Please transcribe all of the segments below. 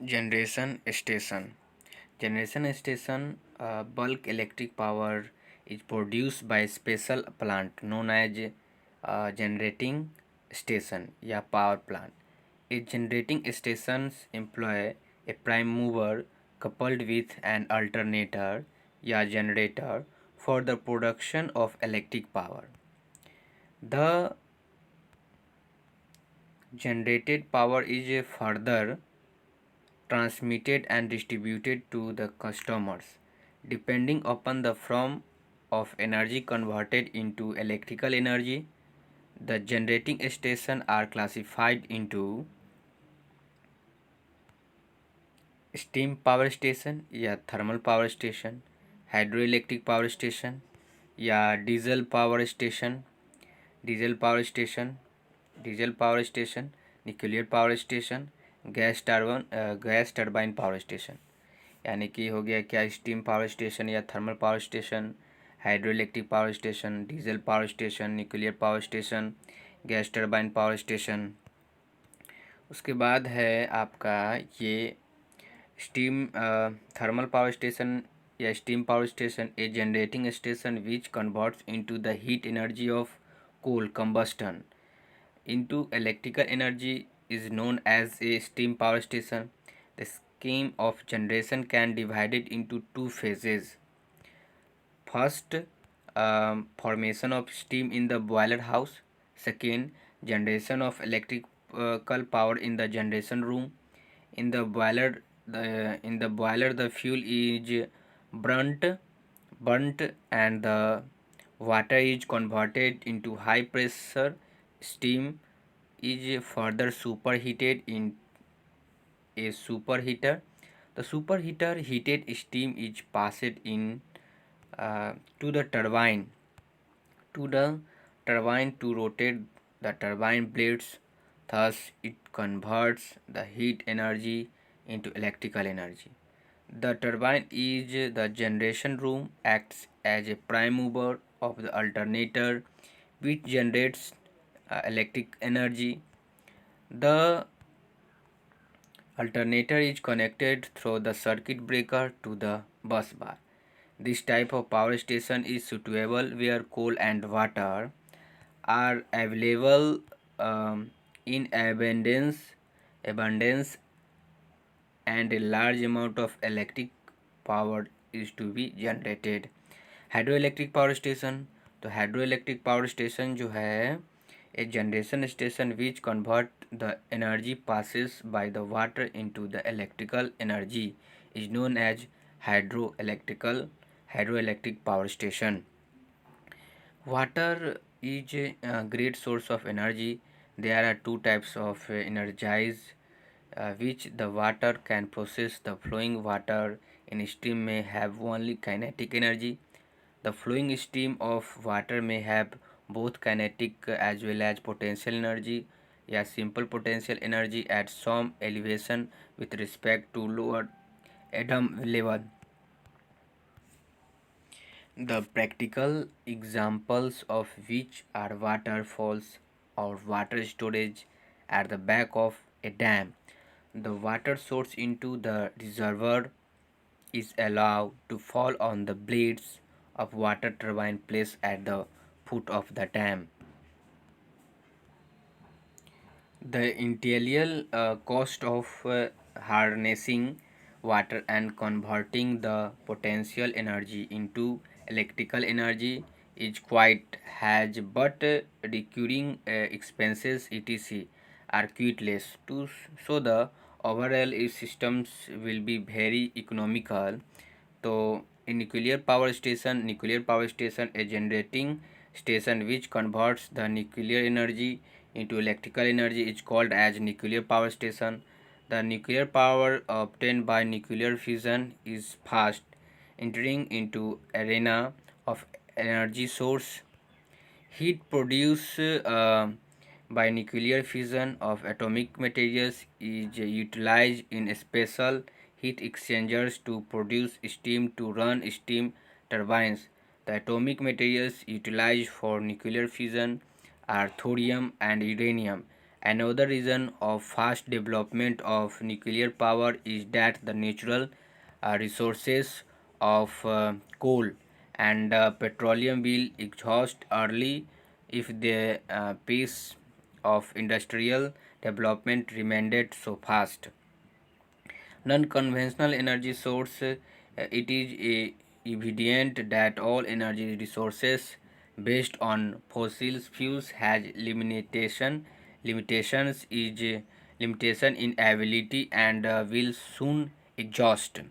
Generation station. Generation station bulk electric power is produced by special plant known as generating station या power plant. A generating stations employ a prime mover coupled with an alternator या generator for the production of electric power. The generated power is further transmitted and distributed to the customers depending upon the form of energy converted into electrical energy. The generating stations are classified into steam power station या thermal power station, hydroelectric power station या diesel power station, nuclear power station, gas turbine power station. यानी कि हो गया क्या, steam power station या thermal power station, hydroelectric power station, diesel power station, nuclear power station, gas turbine power station. उसके बाद है आपका ये स्टीम थर्मल पावर स्टेशन या steam power station, A generating station which converts into the heat energy of coal combustion into electrical energy is known as a steam power station. The scheme of generation can divided into two phases. First, formation of steam in the boiler house. Second, generation of electrical power in the generation room. In the boiler, the fuel is burnt, burnt, and the water is converted into high pressure steam is further superheated in a superheater. The superheater heated steam is passed in to the turbine to rotate the turbine blades. Thus, it converts the heat energy into electrical energy. The turbine is the generation room, acts as a prime mover of the alternator which generates electric energy. The alternator is connected through the circuit breaker to the bus bar. This type of power station is suitable where coal and water are available in abundance and a large amount of electric power is to be generated. Hydroelectric power station, तो hydroelectric power station जो है a generation station which convert the energy passes by the water into the electrical energy is known as hydroelectric power station. Water is a great source of energy. There are two types of energize which the water can process. The flowing water in stream may have only kinetic energy. The flowing stream of water may have both kinetic as well as potential energy या simple potential energy at some elevation with respect to lower atom level. The practical examples of which are waterfalls or water storage at the back of a dam. The water source into the reservoir is allowed to fall on the blades of water turbine placed at the foot of the dam. The initial cost of harnessing water and converting the potential energy into electrical energy is quite high, but recurring expenses etc are quite less. So the overall systems will be very economical. So in nuclear power station, a generating station which converts the nuclear energy into electrical energy is called as nuclear power station. The nuclear power obtained by nuclear fusion is fast entering into arena of energy source. Heat produced by nuclear fission of atomic materials is utilized in special heat exchangers to produce steam to run steam turbines. The atomic materials utilized for nuclear fission are thorium and uranium, Another reason of fast development of nuclear power is that the natural resources of coal and petroleum will exhaust early if the pace of industrial development remained so fast. Non-conventional energy source, it is evident that all energy resources based on fossil fuels has limitations is limitation in ability and will soon exhaust.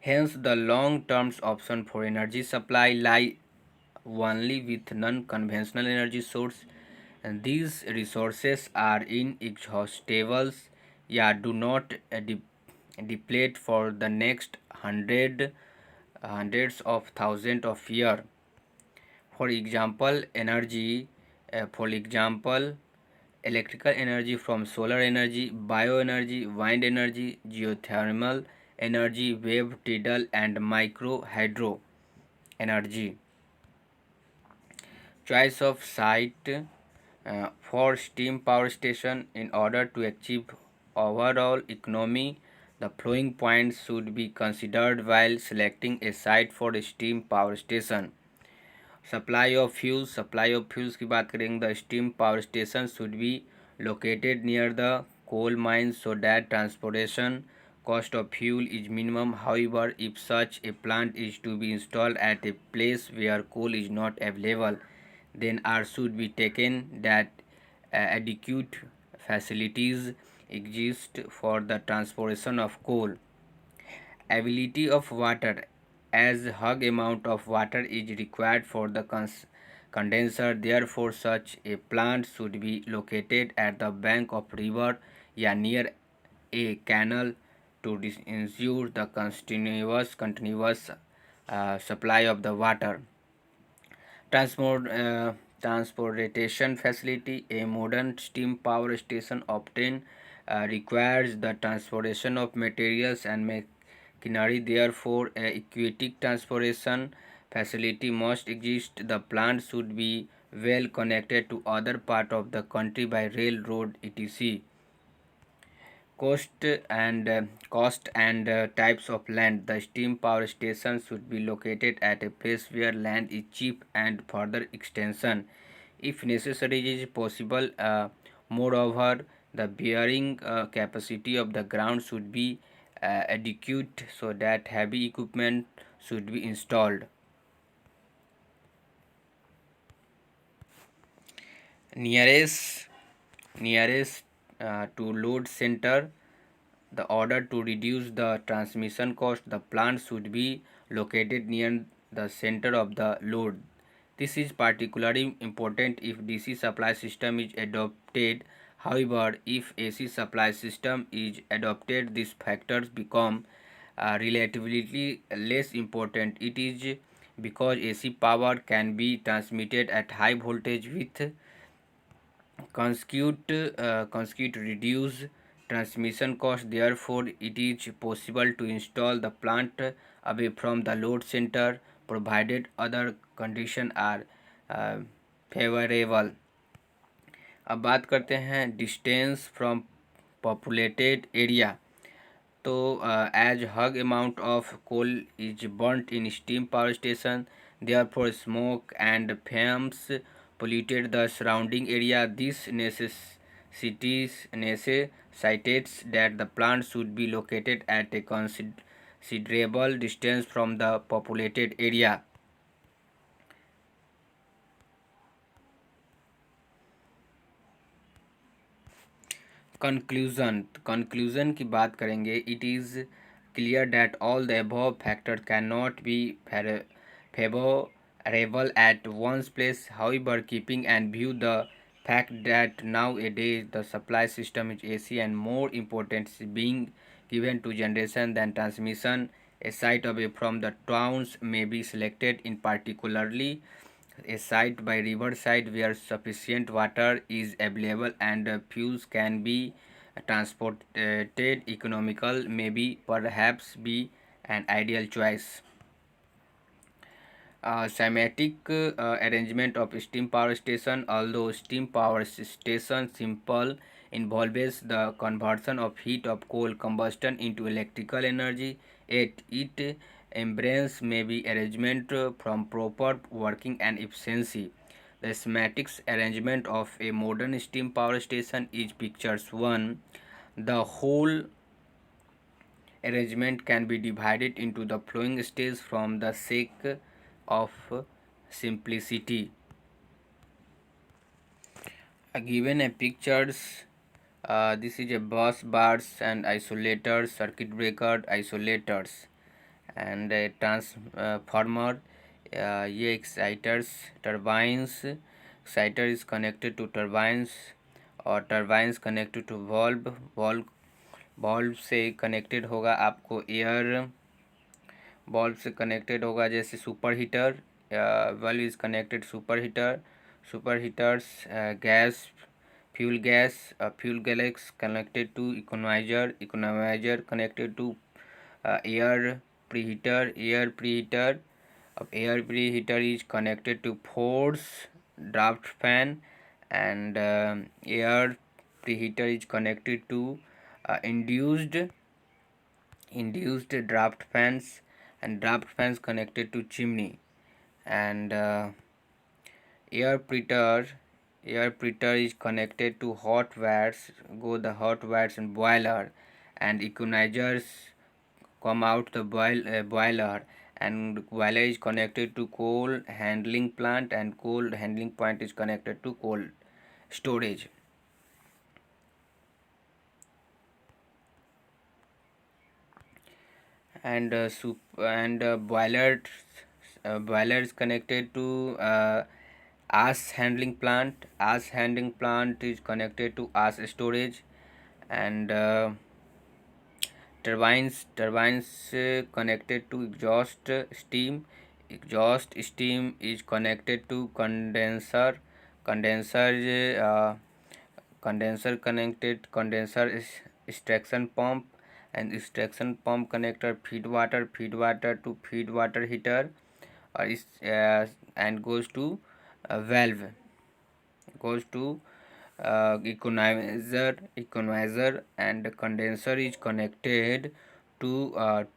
Hence, the long-term option for energy supply lie only with non-conventional energy source, and these resources are inexhaustible, yeah, do not deplete for the next hundreds of thousands of years. For example, electrical energy from solar energy, bioenergy, wind energy, geothermal energy, wave tidal and micro hydro energy. Choice of site for steam power station. In order to achieve overall economy, the flowing points should be considered while selecting a site for a steam power station. Supply of fuels की बात करेंगे, the steam power station should be located near the coal mines so that transportation cost of fuel is minimum. However, if such a plant is to be installed at a place where coal is not available, then care should be taken that adequate facilities exist for the transportation of coal. Ability of water, as hug amount of water is required for the condenser, therefore such a plant should be located at the bank of river या near a canal to ensure the continuous supply of the water. Transportation facility, a modern steam power station often requires the transportation of materials and machinery. Therefore, a aquatic transportation facility must exist. The plant should be well connected to other part of the country by rail, road, etc. Cost and types of land. The steam power station should be located at a place where land is cheap and further extension, if necessary, is possible. Moreover, the bearing capacity of the ground should be adequate so that heavy equipment should be installed. Nearest to load center. The order to reduce the transmission cost, the plant should be located near the center of the load. This is particularly important if DC supply system is adopted. However, if AC supply system is adopted, these factors become relatively less important. It is because AC power can be transmitted at high voltage with consequent reduce transmission cost. Therefore, it is possible to install the plant away from the load center provided other conditions are favorable. अब बात करते हैं distance from populated area. तो as hug amount of coal is burnt in steam power station, therefore smoke and fumes polluted the surrounding area. This necessitates that the plant should be located at a considerable distance from the populated area. Conclusion की बात करेंगे. It is clear that all the above factor can not be favorable at one's place. However, keeping and view the fact that nowadays the supply system is AC and more importance is being given to generation than transmission, a site away from the towns may be selected, in particularly a site by riverside where sufficient water is available and fuels can be transported. Economical may be perhaps be an ideal choice. Schematic arrangement of steam power station. Although steam power station simple involves the conversion of heat of coal combustion into electrical energy, yet it embraces may be arrangement from proper working and efficiency. The schematics arrangement of a modern steam power station is pictures 1. The whole arrangement can be divided into the following stages from the sake of simplicity. Given a pictures, this is a bus bars and isolators, circuit breaker isolators, and a transformer. ये exciters, turbines. Exciter is connected to turbines और turbines connected to valve से connected होगा आपको air, bulb से connected होगा जैसे super heater, bulb is connected super heater, super heaters gas, fuel gas connected to economiser, economiser connected to air preheater, air preheater. अब air preheater is connected to force draft fan and air preheater is connected to induced draft fans, and draft fans connected to chimney, and air preheater is connected to hot wires, go the hot wires and boiler, and equalizers come out the boiler, and boiler is connected to coal handling plant, and coal handling plant is connected to coal storage. And boiler is connected to ash handling plant. Ash handling plant is connected to ash storage, and turbines connected to steam. Exhaust steam is connected to condenser uh, condenser is extraction pump, and extraction pump connector feed water to feed water heater, and goes to valve, goes to equalizer, and condenser is connected to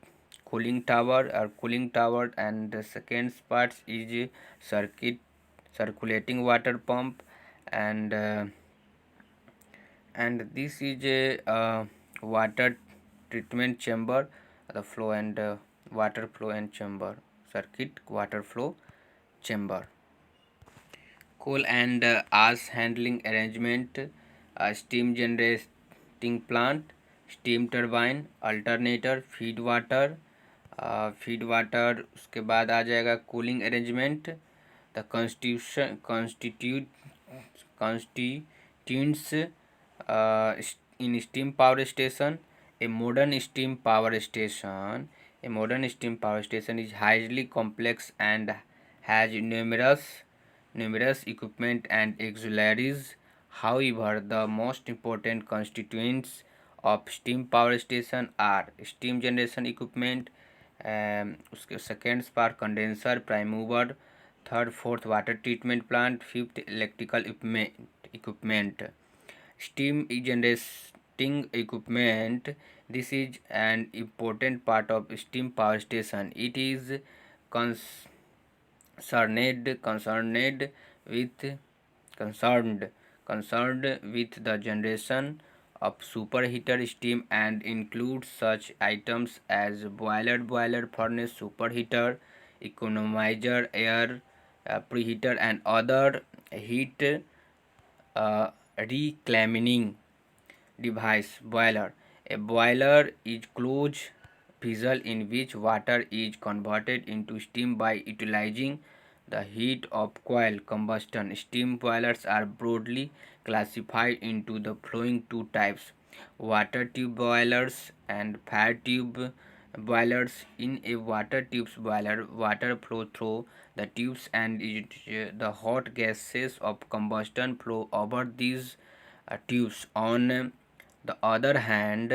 cooling tower, and the second part is circulating water pump, and this is a water treatment chamber, the flow and water flow and chamber, circuit water flow chamber. Coal and ash handling arrangement, steam generating plant, steam turbine, alternator, feed water. उसके बाद आ जाएगा cooling arrangement, the constituents in steam power station. A modern steam power station is highly complex and has numerous equipment and auxiliaries. However, the most important constituents of steam power station are steam generation equipment, उसके second पार condenser, prime mover, third fourth water treatment plant, fifth electrical equipment. Steam generating equipment, this is an important part of steam power station. It is concerned with the generation of superheater steam, and includes such items as boiler furnace, superheater, economizer, air preheater, and other heat reclaiming device. Boiler. A boiler is closed vessel in which water is converted into steam by utilizing the heat of coal combustion. Steam boilers are broadly classified into the following two types: water tube boilers and fire tube boilers. In a water tubes boiler, water flow through the tubes, and the hot gases of combustion flow over these tubes. The other hand,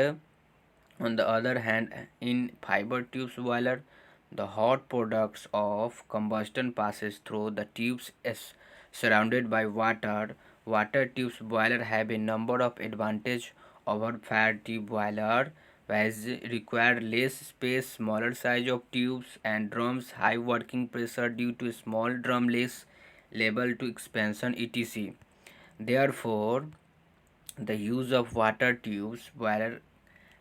in fiber tubes boiler, The hot products of combustion passes through the tubes is surrounded by water. Water tubes boiler have a number of advantage over fire tube boiler, as require less space, smaller size of tubes and drums, high working pressure due to small drum, less level to expansion, etc. Therefore, the use of water tubes boiler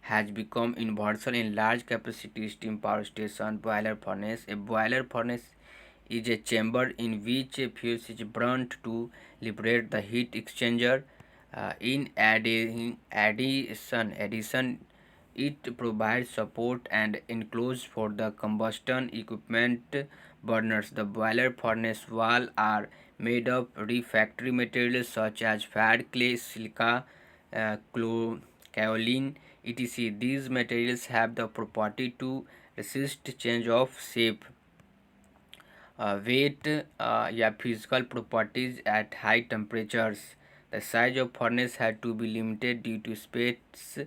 has become universal in large capacity steam power station. Boiler furnace. A boiler furnace is a chamber in which a fuel is burnt to liberate the heat exchanger. In addition, it provides support and enclosure for the combustion equipment burners. The boiler furnace wall are made of refractory materials such as fat, clay, silica, kaolin, etc. These materials have the property to resist change of shape, weight, या physical properties at high temperatures. The size of furnace had to be limited due to space,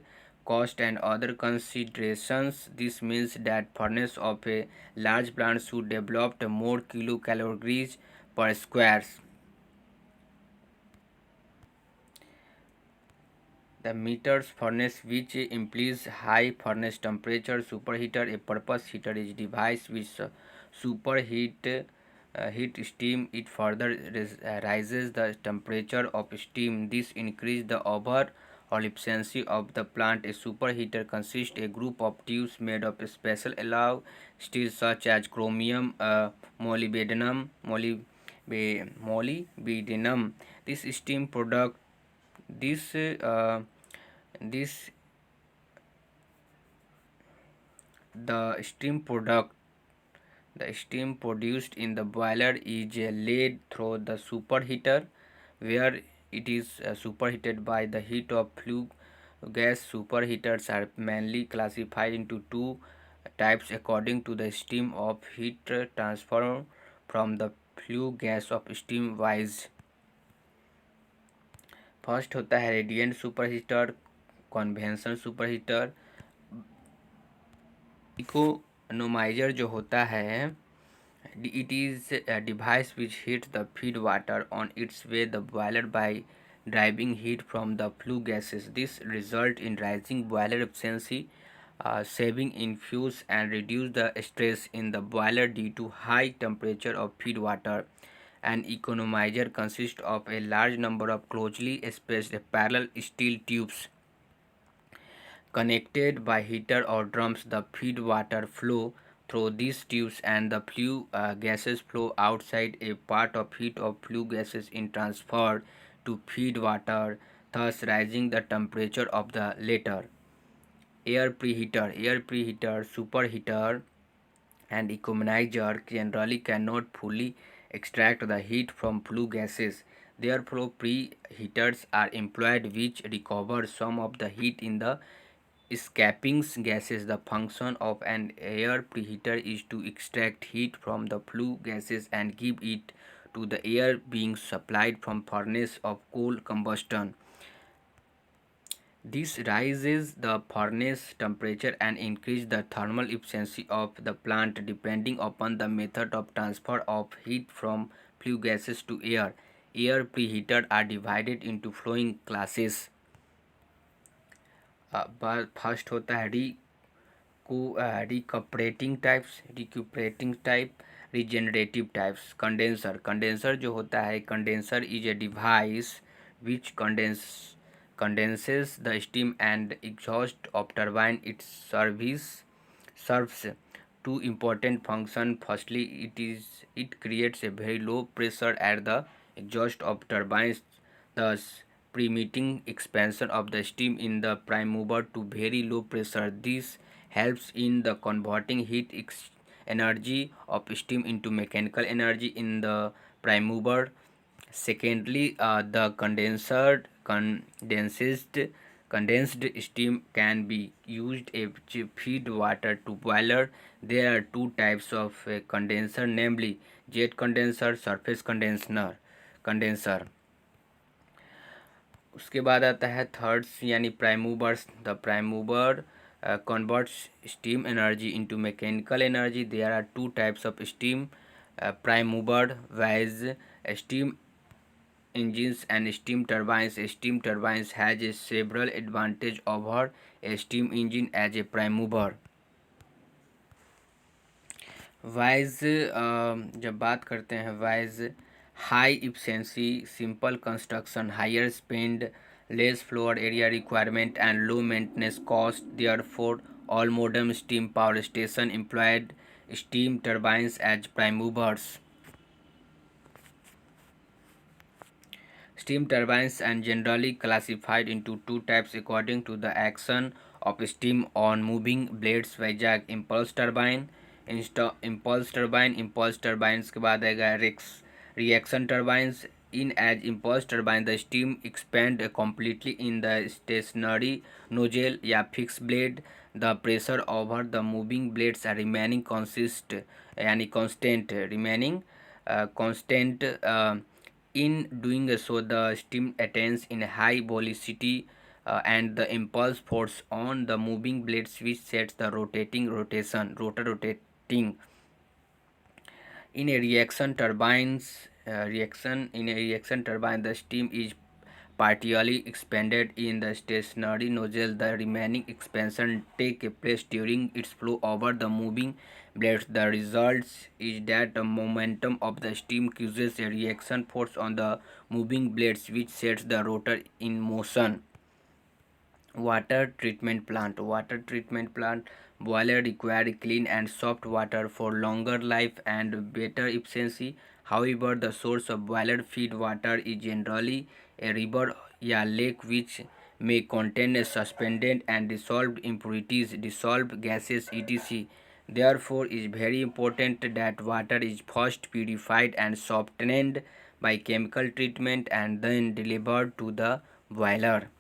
cost and other considerations. This means that furnace of a large plant should develop more kilocalories per square. The meters furnace, which implies high furnace temperature. Superheater. A purpose heater is device which superheat heat steam. It further rises the temperature of steam. This increases the overall efficiency of the plant. A superheater consists a group of tubes made of special alloy steels such as chromium, molybdenum. This steam product this this the steam product the steam produced in the boiler is laid through the superheater, where it is superheated by the heat of flue gas. Superheaters are mainly classified into two types according to the stream of heat transfer from the flue gas of steam wise. First होता है radiant superheater, conventional superheater. Economiser जो होता है, it is a device which heats the feed water on its way the boiler by driving heat from the flue gases. This result in rising boiler efficiency, saving in fuels and reduce the stress in the boiler due to high temperature of feed water. An economizer consists of a large number of closely spaced parallel steel tubes connected by heater or drums. The feed water flow through these tubes and the flue gases flow outside. A part of heat of flue gases is transferred to feed water, thus raising the temperature of the latter. Air preheater, superheater and economizer generally cannot fully extract the heat from flue gases. Therefore, preheaters are employed which recover some of the heat in the escaping gases. The function of an air preheater is to extract heat from the flue gases and give it to the air being supplied from furnace of coal combustion. This raises the furnace temperature and increases the thermal efficiency of the plant depending upon the method of transfer of heat from flue gases to air. Air preheaters are divided into flowing classes. First होता है रिकपरेटिंग type, regenerative types. Condenser जो होता है, condenser is a device which condenses the steam and exhaust of turbine. It serves two important functions. Firstly, it creates a very low pressure at the exhaust of turbines, thus permitting expansion of the steam in the prime mover to very low pressure. This helps in the converting heat energy of steam into mechanical energy in the prime mover. Secondly, the condensed steam can be used to feed water to boiler. There are two types of condenser, namely jet condenser, surface condenser। उसके बाद आता है thirds यानी prime movers. The prime mover converts steam energy into mechanical energy. There are two types of steam, prime mover via steam engines and steam turbines. Steam turbines has a several advantage over a steam engine as a prime mover. Wise जब बात करते हैं wise high efficiency, simple construction, higher spend, less floor area requirement and low maintenance cost, therefore all modern steam power station employed steam turbines as prime movers. Steam turbines are generally classified into two types according to the action of steam on moving blades via impulse turbine. Impulse turbines के बाद आएगा reaction turbines. In as impulse turbine, the steam expand completely in the stationary nozzle या fixed blade. The pressure over the moving blades are remaining यानी constant. In doing so, the steam attains in high velocity and the impulse force on the moving blades which sets the rotor rotating. In a reaction turbine, the steam is partially expanded in the stationary nozzle. The remaining expansion takes place during its flow over the moving blades. The result is that the momentum of the steam causes a reaction force on the moving blades which sets the rotor in motion. Water treatment plant boiler require clean and soft water for longer life and better efficiency. However, the source of boiler feed water is generally a river or lake which may contain a suspended and dissolved impurities, dissolved gases, etc. Therefore, it is very important that water is first purified and softened by chemical treatment and then delivered to the boiler.